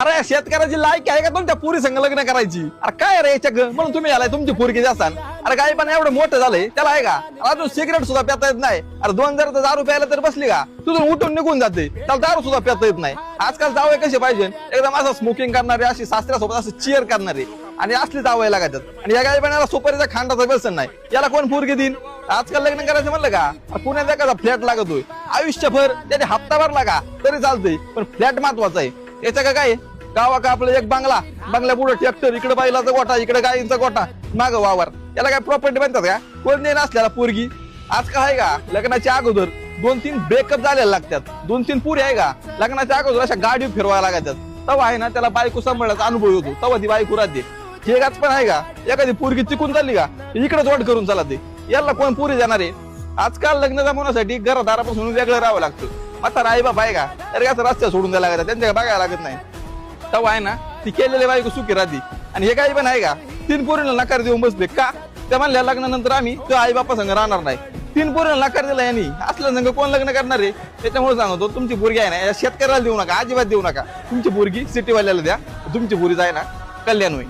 अरे शेतकऱ्याची लायकी आहे का तुमच्या पुरी संग लग्न करायची? अरे काय रे याच्या म्हणून तुम्ही आलाय तुमची पोरगी असाल? अरे काय पण एवढं मोठं झालंय त्याला आहे का अजून सिगरेट सुद्धा पिता येत नाही? अरे 2000 दारू प्यायला तर बसली का तुझून उठून निघून जाते, त्याला दारू सुद्धा पिता येत नाही. आजकाल जावई कसे पाहिजे एकदम असं स्मोकिंग करणारे, अशी सासऱ्यासोबत असं चिअर करणारे आणि असली जावई लागतात. आणि या गाई पण याला सुपारीचा खांडाचा व्यसन नाही, याला कोण पोरगी देईन? आजकाल लग्न करायचं म्हणलं का पुण्यात एखादा फ्लॅट लागतोय, आयुष्यभर त्याने हप्ता भरला का तरी चालतंय, पण फ्लॅट महत्वाचा आहे. याचं का काय गावा का आपलं एक बंगला पुढे ट्रॅक्टर, इकडे बैलाचा गोठा, इकडे गायींचा गोठा, माग वावर, याला काय प्रॉपर्टी बनतात का? कोण नाही नसल्याला पोरगी. आजकाल आहे का लग्नाच्या अगोदर 2-3 ब्रेकअप झालेला लागतात, 2-3 पुरी आहे का लग्नाच्या अगोदर अशा गाडी फिरवायला लागतात. तेव्हा आहे ना त्याला बायको सांभाळण्याचा अनुभव येतो, तेव्हा ती बायको राहते. हेच पण आहे का एखादी पोरगी चिकून चालली का इकडेच वाट करून चालते, याला कोण पुरी जाणार आहे? आजकाल लग्न जमवण्यासाठी घरदारापासून वेगळं राहावं लागतं. आता आई बाप आहे का तर असं रस्त्या सोडून द्यायला लागतात, त्यांच्या बघायला लागत नाही. तेव्हा आहे ना ती केलेली बायको सुखी राहते. आणि हे काही पण आहे का 3 पोरीला नकार देऊन बसले का त्या म्हणल्या लग्नानंतर आम्ही तो आई बापा संग राहणार नाही. 3 पोरीला नकार दिला यांनी, असल्या संघ कोण लग्न करणार आहे? त्याच्यामुळे सांगतो तुमची पोरगी आहे ना या शेतकऱ्याला देऊ नका, अजिबात देऊ नका. तुमची पोरगी सिटीवाल्याला द्या, तुमची पोरी आहे ना कल्याण होईल.